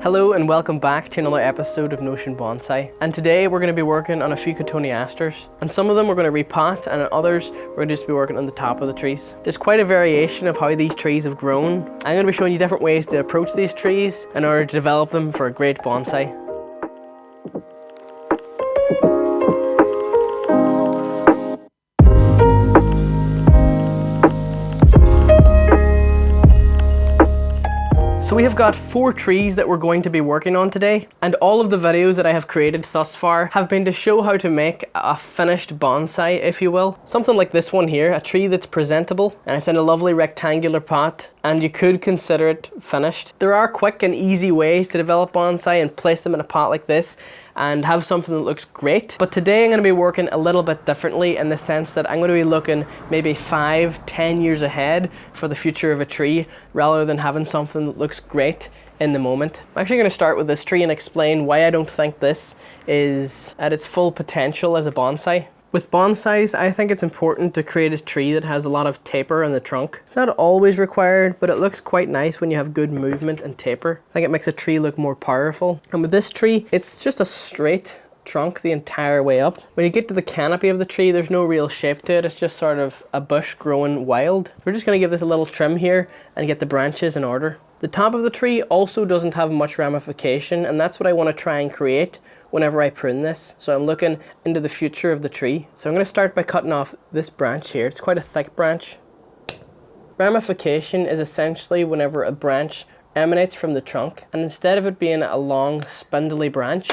Hello and welcome back to another episode of Notion Bonsai. And today we're going to be working on a few Cotoneasters. And some of them we're going to repot, and on others we're going to just be working on the top of the trees. There's quite a variation of how these trees have grown. I'm going to be showing you different ways to approach these trees in order to develop them for a great bonsai. So we have got 4 trees that we're going to be working on today, and all of the videos that I have created thus far have been to show how to make a finished bonsai, if you will. Something like this one here, a tree that's presentable, and it's in a lovely rectangular pot, and you could consider it finished. There are quick and easy ways to develop bonsai and place them in a pot like this and have something that looks great. But today I'm going to be working a little bit differently in the sense that I'm going to be looking maybe 5-10 years ahead for the future of a tree rather than having something that looks great in the moment. I'm actually going to start with this tree and explain why I don't think this is at its full potential as a bonsai. With bonsais, I think it's important to create a tree that has a lot of taper in the trunk. It's not always required, but it looks quite nice when you have good movement and taper. I think it makes a tree look more powerful. And with this tree, it's just a straight trunk the entire way up. When you get to the canopy of the tree, there's no real shape to it. It's just sort of a bush growing wild. We're just going to give this a little trim here and get the branches in order. The top of the tree also doesn't have much ramification, and that's what I want to try and create whenever I prune this. So I'm looking into the future of the tree. So I'm going to start by cutting off this branch here. It's quite a thick branch. Ramification is essentially whenever a branch emanates from the trunk, and instead of it being a long spindly branch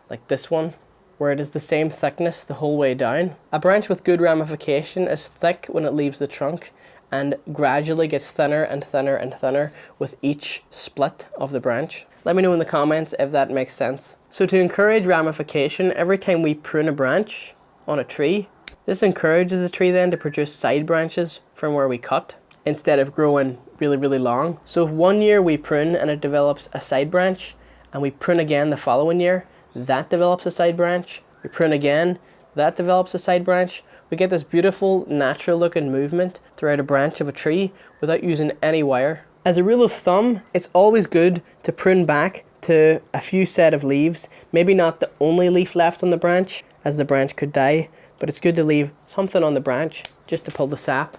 like this one, where it is the same thickness the whole way down, a branch with good ramification is thick when it leaves the trunk and gradually gets thinner and thinner and thinner with each split of the branch. Let me know in the comments if that makes sense. So to encourage ramification, every time we prune a branch on a tree, this encourages the tree then to produce side branches from where we cut instead of growing really, really long. So if one year we prune and it develops a side branch, and we prune again the following year, that develops a side branch, we prune again, that develops a side branch, we get this beautiful natural looking movement throughout a branch of a tree without using any wire. As a rule of thumb, it's always good to prune back to a few set of leaves, maybe not the only leaf left on the branch, as the branch could die, but it's good to leave something on the branch just to pull the sap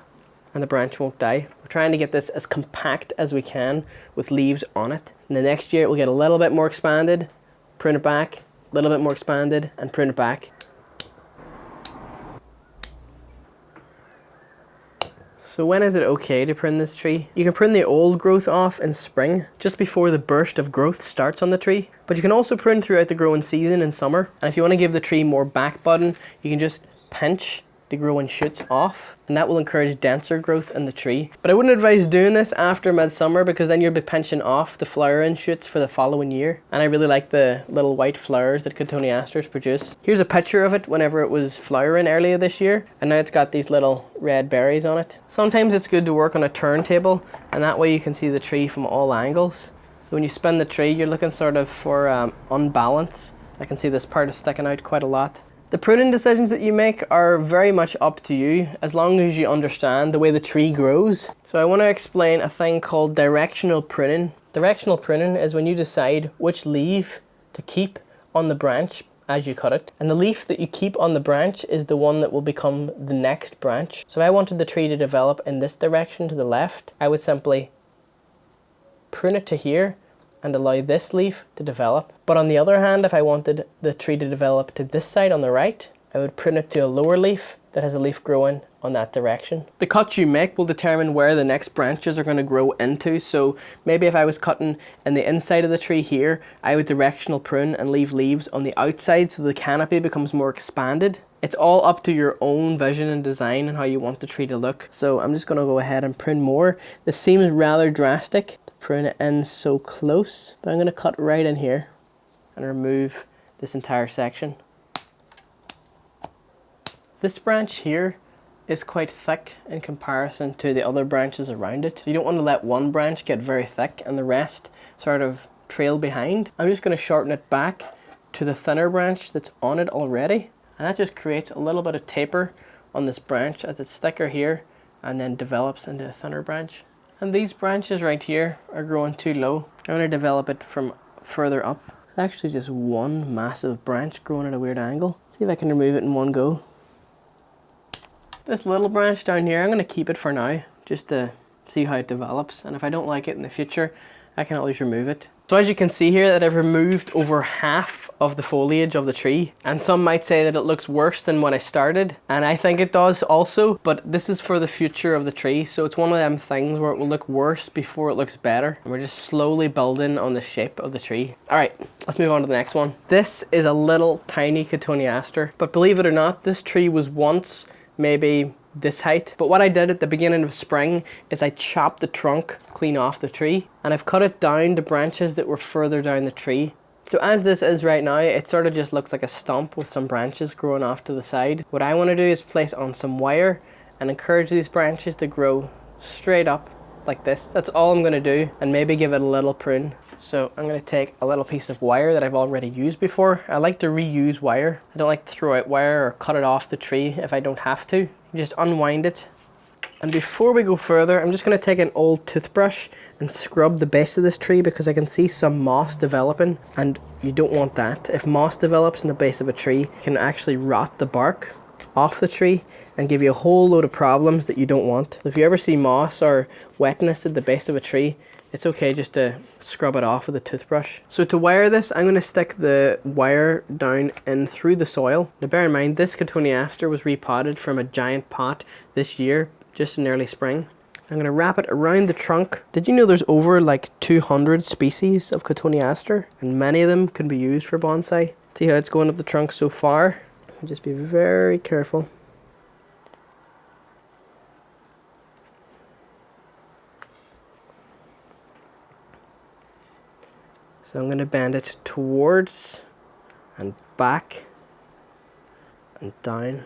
and the branch won't die. We're trying to get this as compact as we can with leaves on it. And the next year it will get a little bit more expanded, prune it back, a little bit more expanded, and prune it back. So when is it okay to prune this tree? You can prune the old growth off in spring, just before the burst of growth starts on the tree. But you can also prune throughout the growing season in summer. And if you want to give the tree more back button, you can just pinch the growing shoots off, and that will encourage denser growth in the tree. But I wouldn't advise doing this after midsummer, because then you'll be pinching off the flowering shoots for the following year. And I really like the little white flowers that Cotoneasters produce. Here's a picture of it whenever it was flowering earlier this year, and now it's got these little red berries on it. Sometimes it's good to work on a turntable, and that way you can see the tree from all angles. So when you spin the tree, you're looking sort of for unbalance. I can see this part is sticking out quite a lot. The pruning decisions that you make are very much up to you, as long as you understand the way the tree grows. So I want to explain a thing called directional pruning. Directional pruning is when you decide which leaf to keep on the branch as you cut it. And the leaf that you keep on the branch is the one that will become the next branch. So if I wanted the tree to develop in this direction to the left, I would simply prune it to here and allow this leaf to develop. But on the other hand, if I wanted the tree to develop to this side on the right, I would prune it to a lower leaf that has a leaf growing on that direction. The cut you make will determine where the next branches are going to grow into. So maybe if I was cutting in the inside of the tree here, I would directional prune and leave leaves on the outside so the canopy becomes more expanded. It's all up to your own vision and design and how you want the tree to look. So I'm just going to go ahead and prune more. This seems rather drastic, prune it in so close, but I'm going to cut right in here and remove this entire section. This branch here is quite thick in comparison to the other branches around it. You don't want to let one branch get very thick and the rest sort of trail behind. I'm just going to shorten it back to the thinner branch that's on it already, and that just creates a little bit of taper on this branch as it's thicker here and then develops into a thinner branch. And these branches right here are growing too low. I'm going to develop it from further up. It's actually just one massive branch growing at a weird angle. See if I can remove it in one go. This little branch down here, I'm going to keep it for now, just to see how it develops. And if I don't like it in the future, I can always remove it. So as you can see here, that I've removed over half of the foliage of the tree. And some might say that it looks worse than when I started. And I think it does also, but this is for the future of the tree. So it's one of them things where it will look worse before it looks better. And we're just slowly building on the shape of the tree. All right, let's move on to the next one. This is a little tiny Cotoneaster, but believe it or not, this tree was once maybe this height. But what I did at the beginning of spring is I chopped the trunk clean off the tree, and I've cut it down to branches that were further down the tree. So as this is right now, it sort of just looks like a stump with some branches growing off to the side. What I want to do is place on some wire and encourage these branches to grow straight up like this. That's all I'm going to do, and maybe give it a little prune. So I'm going to take a little piece of wire that I've already used before. I like to reuse wire. I don't like to throw out wire or cut it off the tree if I don't have to. You just unwind it. And before we go further, I'm just going to take an old toothbrush and scrub the base of this tree, because I can see some moss developing, and you don't want that. If moss develops in the base of a tree, it can actually rot the bark off the tree and give you a whole load of problems that you don't want. If you ever see moss or wetness at the base of a tree, it's okay just to scrub it off with a toothbrush. So to wire this, I'm going to stick the wire down in through the soil. Now bear in mind, this Cotoneaster was repotted from a giant pot this year, just in early spring. I'm going to wrap it around the trunk. Did you know there's over like 200 species of Cotoneaster, and many of them can be used for bonsai? See how it's going up the trunk so far? Just be very careful. So I'm going to bend it towards and back and down,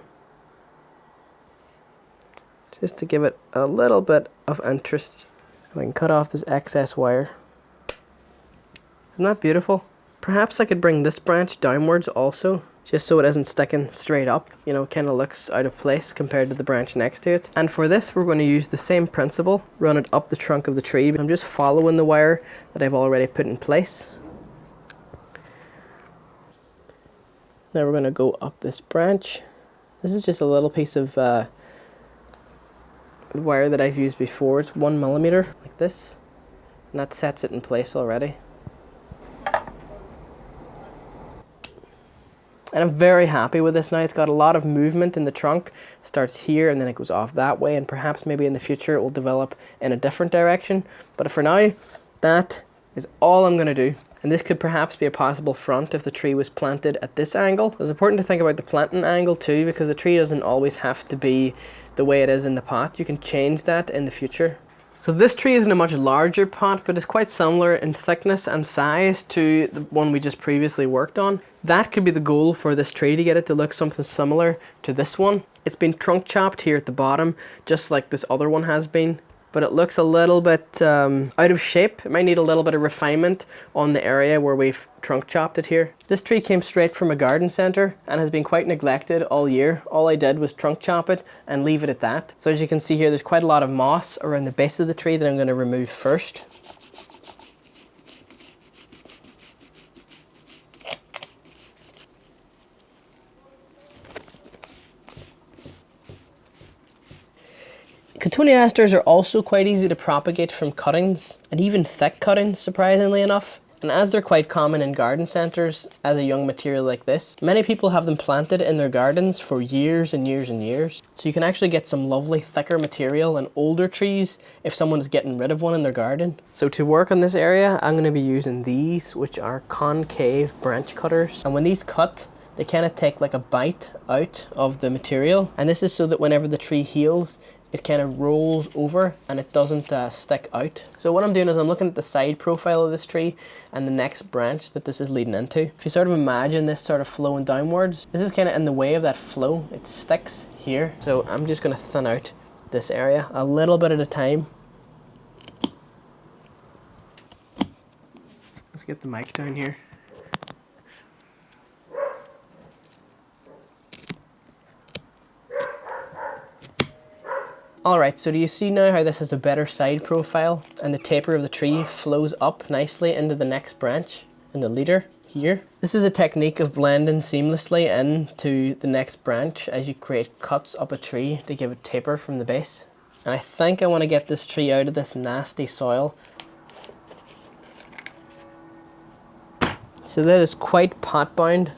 just to give it a little bit of interest. I can cut off this excess wire. Isn't that beautiful? Perhaps I could bring this branch downwards also, just so it isn't sticking straight up. You know, kind of looks out of place compared to the branch next to it. And for this, we're going to use the same principle, run it up the trunk of the tree. I'm just following the wire that I've already put in place. Now we're going to go up this branch. This is just a little piece of wire that I've used before. It's 1 millimeter, like this, and that sets it in place already. And I'm very happy with this now. It's got a lot of movement in the trunk. It starts here and then it goes off that way, and perhaps maybe in the future it will develop in a different direction. But for now, that is all I'm going to do. And this could perhaps be a possible front if the tree was planted at this angle. It's important to think about the planting angle too, because the tree doesn't always have to be the way it is in the pot. You can change that in the future. So this tree is in a much larger pot, but it's quite similar in thickness and size to the one we just previously worked on. That could be the goal for this tree, to get it to look something similar to this one. It's been trunk chopped here at the bottom, just like this other one has been. But it looks a little bit out of shape. It might need a little bit of refinement on the area where we've trunk chopped it here. This tree came straight from a garden centre and has been quite neglected all year. All I did was trunk chop it and leave it at that. So as you can see here, there's quite a lot of moss around the base of the tree that I'm going to remove first. Cotoneasters are also quite easy to propagate from cuttings, and even thick cuttings, surprisingly enough. And as they're quite common in garden centres as a young material like this, many people have them planted in their gardens for years and years and years. So you can actually get some lovely thicker material and older trees if someone's getting rid of one in their garden. So to work on this area, I'm going to be using these, which are concave branch cutters. And when these cut, they kind of take like a bite out of the material. And this is so that whenever the tree heals, it kind of rolls over and it doesn't stick out. So what I'm doing is I'm looking at the side profile of this tree and the next branch that this is leading into. If you sort of imagine this sort of flowing downwards, this is kind of in the way of that flow. It sticks here. So I'm just going to thin out this area a little bit at a time. Let's get the mic down here. Alright, so do you see now how this has a better side profile and the taper of the tree flows up nicely into the next branch? in the leader here. This is a technique of blending seamlessly into the next branch as you create cuts up a tree to give it taper from the base. And I think I want to get this tree out of this nasty soil. So that is quite pot bound.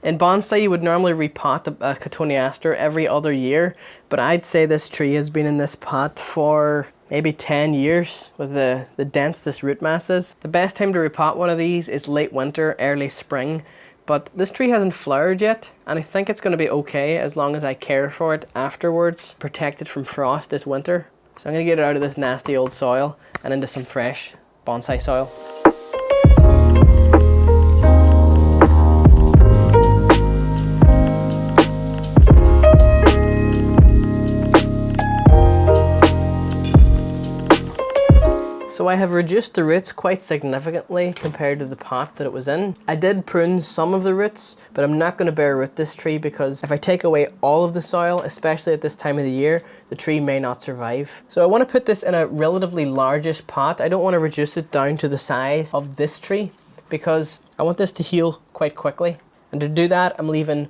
In bonsai you would normally repot a Cotoneaster every other year, but I'd say this tree has been in this pot for maybe 10 years with the dense this root mass is. The best time to repot one of these is late winter, early spring, but this tree hasn't flowered yet and I think it's going to be okay as long as I care for it afterwards, protect it from frost this winter. So I'm going to get it out of this nasty old soil and into some fresh bonsai soil. So I have reduced the roots quite significantly compared to the pot that it was in. I did prune some of the roots, but I'm not going to bare root this tree because if I take away all of the soil, especially at this time of the year, the tree may not survive. So I want to put this in a relatively largish pot. I don't want to reduce it down to the size of this tree because I want this to heal quite quickly. And to do that, I'm leaving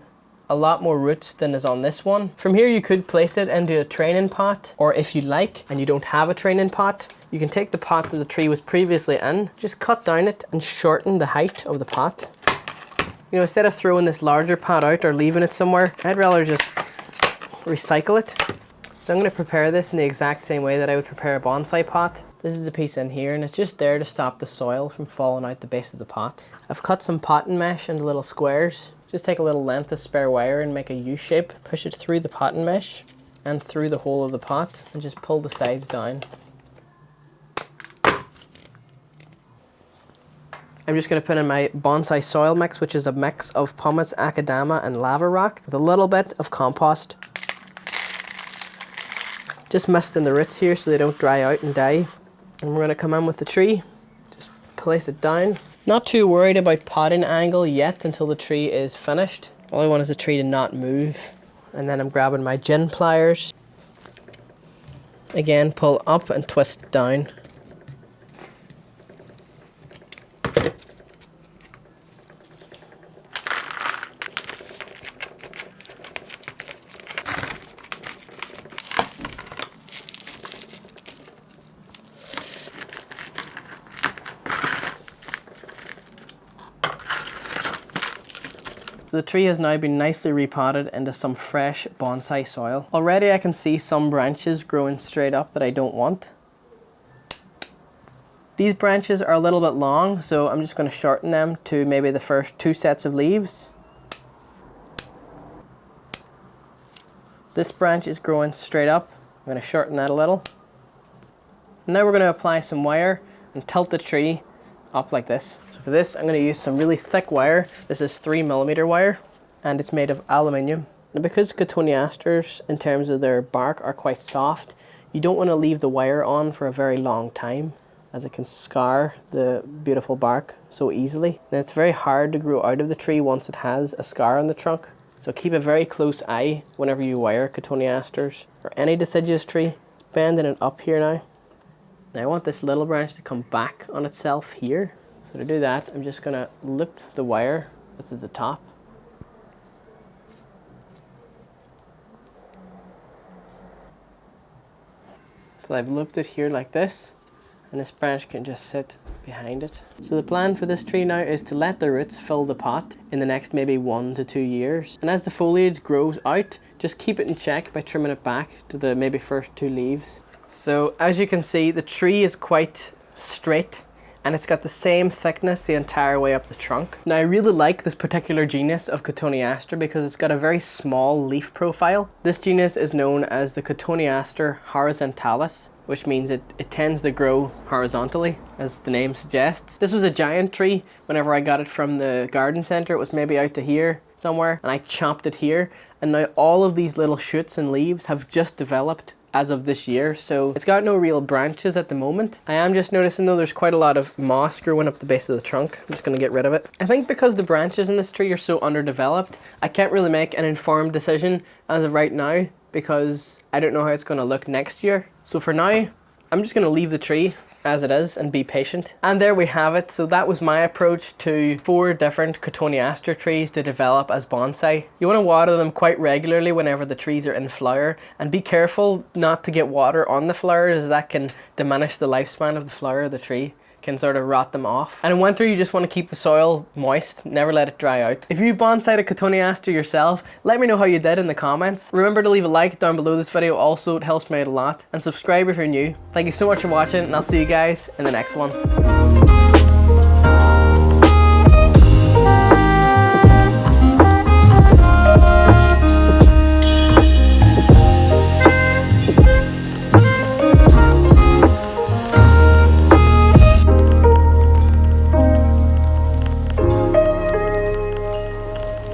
a lot more roots than is on this one. From here you could place it into a training pot, or if you like and you don't have a training pot, you can take the pot that the tree was previously in, just cut down it and shorten the height of the pot. You know, instead of throwing this larger pot out or leaving it somewhere, I'd rather just recycle it. So I'm going to prepare this in the exact same way that I would prepare a bonsai pot. This is a piece in here and it's just there to stop the soil from falling out the base of the pot. I've cut some potting mesh into little squares. Just take a little length of spare wire and make a U shape, push it through the potting mesh and through the hole of the pot and just pull the sides down. I'm just going to put in my bonsai soil mix, which is a mix of pumice, akadama and lava rock with a little bit of compost. Just mist in the roots here so they don't dry out and die. And we're going to come in with the tree, just place it down. Not too worried about potting angle yet until the tree is finished. All I want is the tree to not move. And then I'm grabbing my gin pliers. Again, pull up and twist down. So the tree has now been nicely repotted into some fresh bonsai soil. Already I can see some branches growing straight up that I don't want. These branches are a little bit long, so I'm just going to shorten them to maybe the first 2 sets of leaves. This branch is growing straight up. I'm going to shorten that a little. And now we're going to apply some wire and tilt the tree up like this. So for this I'm going to use some really thick wire. This is 3mm wire and it's made of aluminium. And because Cotoneasters in terms of their bark are quite soft, you don't want to leave the wire on for a very long time as it can scar the beautiful bark so easily. And it's very hard to grow out of the tree once it has a scar on the trunk. So keep a very close eye whenever you wire Cotoneasters or any deciduous tree. Bending it up here now. Now I want this little branch to come back on itself here. So to do that, I'm just going to loop the wire that's at the top. So I've looped it here like this, and this branch can just sit behind it. So the plan for this tree now is to let the roots fill the pot in the next maybe 1 to 2 years. And as the foliage grows out, just keep it in check by trimming it back to the maybe first 2 leaves. So as you can see, the tree is quite straight and it's got the same thickness the entire way up the trunk. Now I really like this particular genus of Cotoneaster because it's got a very small leaf profile. This genus is known as the Cotoneaster Horizontalis, which means it tends to grow horizontally, as the name suggests. This was a giant tree. Whenever I got it from the garden centre, it was maybe out to here somewhere, and I chopped it here. And now all of these little shoots and leaves have just developed as of this year, so it's got no real branches at the moment. I am just noticing though there's quite a lot of moss growing up the base of the trunk. I'm just going to get rid of it. I think because the branches in this tree are so underdeveloped, I can't really make an informed decision as of right now because I don't know how it's going to look next year. So for now, I'm just going to leave the tree as it is and be patient. And there we have it. So that was my approach to 4 different Cotoneaster trees to develop as bonsai. You want to water them quite regularly whenever the trees are in flower, and be careful not to get water on the flowers, as that can diminish the lifespan of the flower of the tree, can sort of rot them off. And in winter you just want to keep the soil moist, never let it dry out. If you've bonsaied a Cotoneaster yourself, let me know how you did in the comments. Remember to leave a like down below this video, also it helps me out a lot, and subscribe if you're new. Thank you so much for watching, and I'll see you guys in the next one.